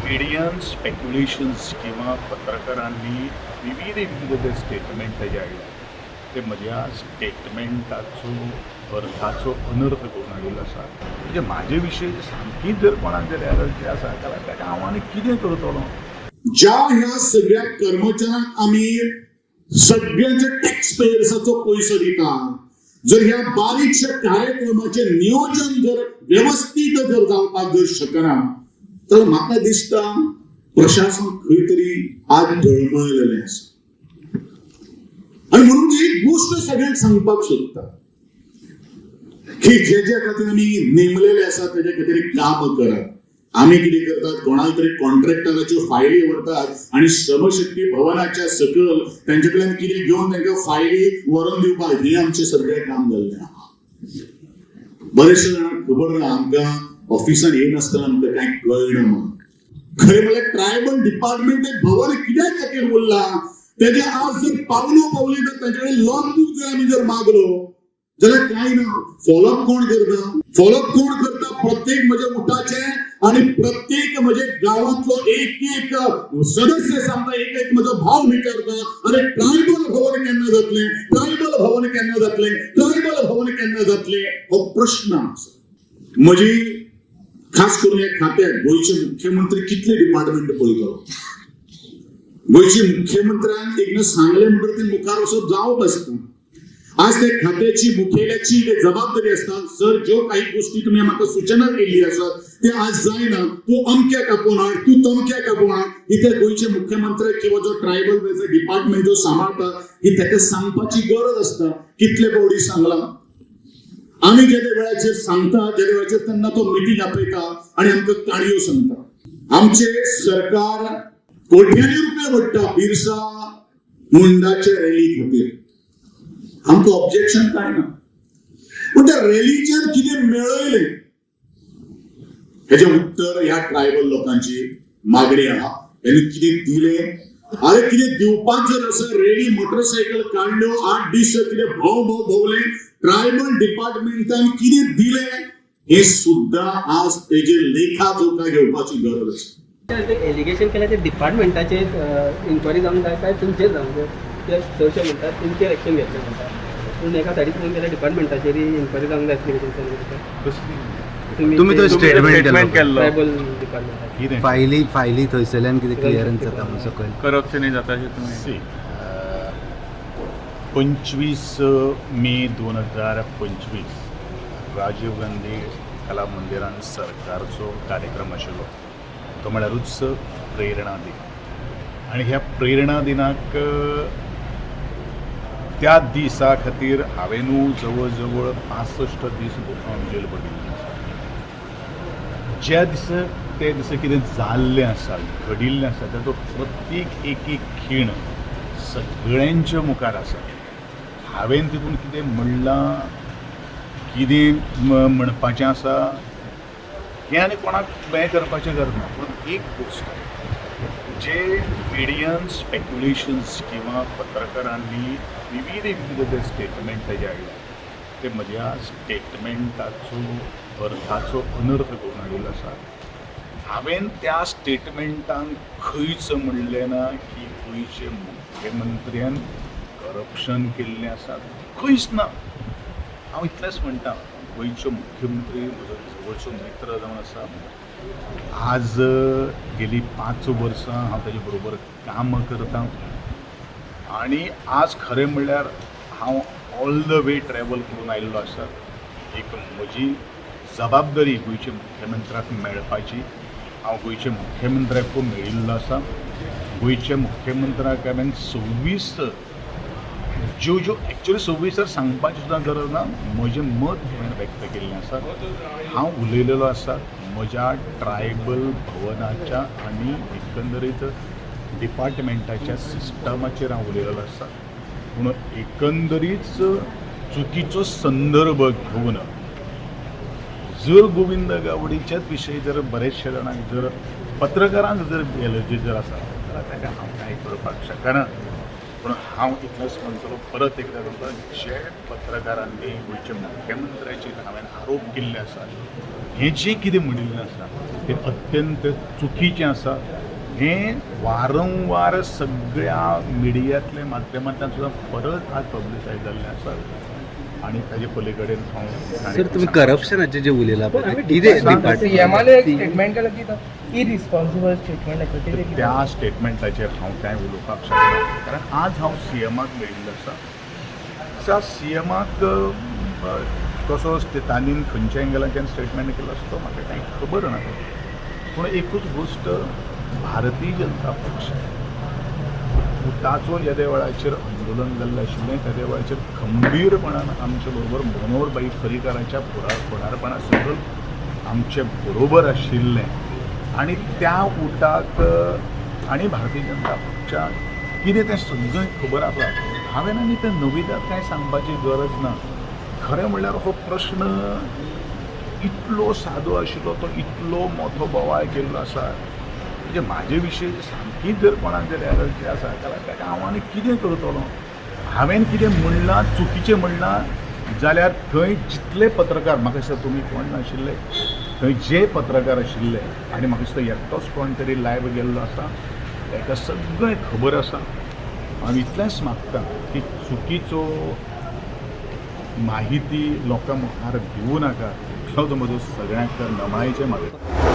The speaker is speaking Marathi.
मीडियन स्पेक्युलेशन्स किंवा पत्रकारांनी विविध स्टेटमेंट जे आयल्या ते म्हज्या स्टेटमेंटाचो अर्थाचो अनर्थ करून आयिल्लो आसा. म्हणजे म्हाजे विशयी सामकीच जर कोणाक जर एलर्जी आसा जाल्यार ताका हांव आनी कितें करतलो. ज्या ह्या सगळ्या कर्मचाऱ्यांक आम्ही सगळ्यांच्या टॅक्स पेयर्साचो पैसो दिता, जर ह्या बारीकशा कार्यक्रमाचे नियोजन जर व्यवस्थित जर जावपाक जर शकना तर म्हाका दिसता प्रशासन खंय तरी आज ढळमळलेलें आसा. आणि म्हणून एक गोष्ट सगळ्यांक सांगपाक सोदता की जे खातीर आमी नेमलेले आसा तेजे खातीर काम करात. आम्ही किती करतात, कोणाला तरी कॉन्ट्रॅक्टराच्यो फायली व्हरतात आणि श्रमशक्ती भवनाच्या सकल त्यांच्याकडल्यान कितें घेवन तांकां फायली व्हरून दिवपाक ही आमचे सगळे काम जाल्लें आहा. बरेचशे जाणांक खबर ना, आमकां ऑफिसान येनासतना आमकां कांय कळना म्हणून. खरें म्हळ्यार ट्रायबल डिपार्टमेंट एक भवन कित्याक खातीर उरलां तेजे आज जर पावली जर तांचे कडेन लॉग बुक जर आमी जर मागलो जाल्यार कांय ना. फॉलोअप कोण करता प्रत्येक म्हजे उठाचे आणि प्रत्येक म्हणजे गावातलो एक सदस्य सांगता, एक म्हजो भाव विचारता, अरे ट्रायबल भवन केन्ना जातले हो प्रश्न आसा. म्हजी खास करून एक खात्याक गोंयचे मुख्यमंत्री कितले डिपार्टमेंट पळयतलो. गोंयचे मुख्यमंत्र्यान एकदां सांगलें म्हणटकीर ते मुखार वचप जावप आसता. आज त्या खात्याची मुखेल्याची जबाबदारी असता, सर ज्यो काही गोष्टी तुम्ही म्हाका सूचना केली आसात ते आज जायना, तू अमक्या कापून हाड, तू तमक्या कापून हाड, ही त्या गोंयचे मुख्यमंत्री किंवा जो ट्रायबल वेलफेअर डिपार्टमेंट जो सांबाळता ही ताका सांगपाची गरज असता. कितले फावटी सांगला आम्ही जेदे वेळाचेर सांगता, जेदे वेळाचेर तेन्ना तो मिटींग आपयता आणि आमकां काणयो सांगता. आमचे सरकार कोट्यांनी रुपया भरता बिरसा मुंडाचे रॅली खातीर. आमकां ऑब्जेक्शन काय ना, पण त्या रॅलीचेर कितें मेळयलें हेजे उत्तर ह्या ट्रायबल लोकांची मागणी आहा. त्यांनी कितें दिलें, अरे कितें दिवपाक जर असं रॅली मोटरसायकल काडल्यो 8 दीस कितें भोवले, ट्रायबल डिपार्टमेंटान कितें दिलें हे सुद्धा आज तेजे लेखा जोखा घेवपाची गरज आसा. एलिगेशन केल्या ते डिपार्टमेंटाचे इन्क्वायरी जावंक जाय काय तुमचेर जावंक जाय ते चडशे म्हणटात तुमचेर एक्शन घेतलें म्हणटात. पूण एका सायडीक पळोवन गेल्यार डिपार्टमेंटाचेर इन्क्वायरी जावंक जाय तुम्ही तो स्टेटमेंट केल्लो ट्रायबल डिपार्टमेंटाची फायली थंयसरल्यान कितें क्लियरन्स जाता म्हणून सकयल करप्शनय जाता अशें तुमी 25 मे 2025 राजीव गांधी कला मंदिरान सरकारचो कार्यक्रम आशिल्लो. तो म्हळ्यारूच प्रेरणा दिन. आणि ह्या प्रेरणा दिनाक त्या दिसा खातीर हांवेनू जवळ जवळ 65 दीस भोवपाक जेल पडिल्ली. ज्या दिसा ते दिसा कितें जाल्लें आसा, घडिल्लें आसा ताचो प्रत्येक एक खीण सगळ्यांच्या मुखार आसा. हांवें तितून कितें म्हणलां, कितें म्हणपाचें आसा हें आनी कोणाक हें करपाचें गरज ना. पूण एक गोश्ट जे मीडियन स्पेक्युलेशन्स किंवा पत्रकारांनी विविध स्टेटमेंट जे आयल्या ते म्हज्या स्टेटमेंटाचो अर्थाचो अनर्थ करून आयिल्लो आसा. हांवें त्या स्टेटमेंटान खंयच म्हणलें ना की गोंयचे मुख्यमंत्र्यान करप्शन केल्लें आसा, खंयच ना. हांव इतलेंच म्हणटा, गोंयचो मुख्यमंत्री म्हजो जवळचो मित्र जावन आसा. आज गेली 5 वर्सां हांव ताजे बरोबर काम करतां आणि आज खरें म्हणल्यार हांव ऑल द वे ट्रॅवल करून आयिल्लो आसा. एक म्हजी जबाबदारी गोंयच्या मुख्यमंत्र्याक मेळपाची. हांव गोंयच्या मुख्यमंत्र्याक मेळिल्लो आसा. गोंयच्या मुख्यमंत्र्याक हांवें 26 ज्यो एक्चुअली 26 सांगपाची सुद्दां गरज ना, म्हजें मत हांवें व्यक्त केल्लें आसा. हांव उलयलेलो आसा म्हज्या ट्रायबल भवनाच्या आनी एकंदरीत डिपार्टमेंटाच्या सिस्टमाचेर हांव उलयलेलो आसा. पूण एकंदरीत चुकीचो संदर्भ घेवन जर गोविंद गावडेच्याच विशयी जर बरेचशे जाणांक जर पत्रकारांक जर एलर्जी जर आसा जाल्यार ताका हांव कांय करपाक शकना. पूण हांव इतलेंच म्हणटलो, परत एकदां म्हणटा, जे पत्रकारांनी गोंयच्या मुख्यमंत्र्याचेर हांवें आरोप केल्ले आसा हें जें कितें म्हणिल्लें आसा तें अत्यंत चुकीचें आसा. हें वारंवार सगळ्या मिडियांतल्या माध्यमांतल्यान सुद्दां परत आज पब्लिसायज जाल्लें आसा आनी ताजे पली कडेन हांव सर तुम्ही करप्शनाचे जे उलयला पण आम्ही पळय कितें सीएमाले एक स्टेटमेंट केलं की तो इरिस्पॉन्सिबल स्टेटमेंट आसा तर तेजें त्या स्टेटमेंटाचेर हांव कांय उलोवपाक शकना कारण आज हांव सीएमाक मेळिल्लो आसा. त्या सीएमाक कसो तांणीन खंयच्या एंगलाच्यान स्टेटमेंट केलो आसा तो म्हाका कांय खबर ना. पूण एकूच गोश्ट भारतीय जनता पक्ष उठाचो येदे वेळाचेर आंदोलन जाल्लें आशिल्लें त्या वेळाचेर खंबीरपणान आमचे बरोबर मनोहरभाई पर्रीकाराच्या फुडारपणा सकयल आमचे बरोबर आशिल्लें आनी त्या उठाक आनी भारतीय जनता पक्षाक कितें तें सगळें खबर आसा. हांवें आनी तें नविदाक कांय सांगपाची गरज ना. खरें म्हणल्यार हो प्रश्न इतलो सादो आशिल्लो तो इतलो मोठो बोवाळ केल्लो आसा म्हणजे म्हाजे विशीं सामकीच जर कोणाक जर एलर्जी आसा जाल्यार ताका हांव आनी कितें करतलो. हांवें कितें म्हणलां चुकीचें म्हणलां जाल्यार थंय जितले पत्रकार म्हाका दिसता तुमी कोण नाशिल्ले थंय जे पत्रकार आशिल्ले आनी म्हाका दिसता एकटोच कोण तरी लायव्ह गेल्लो आसा ताका सगळें खबर आसा. हांव इतलेंच मागतां की चुकीचो माहिती लोकां मुखार दिवं नाका. हांव म्हजो सगळ्यांक नमायेचें मागता.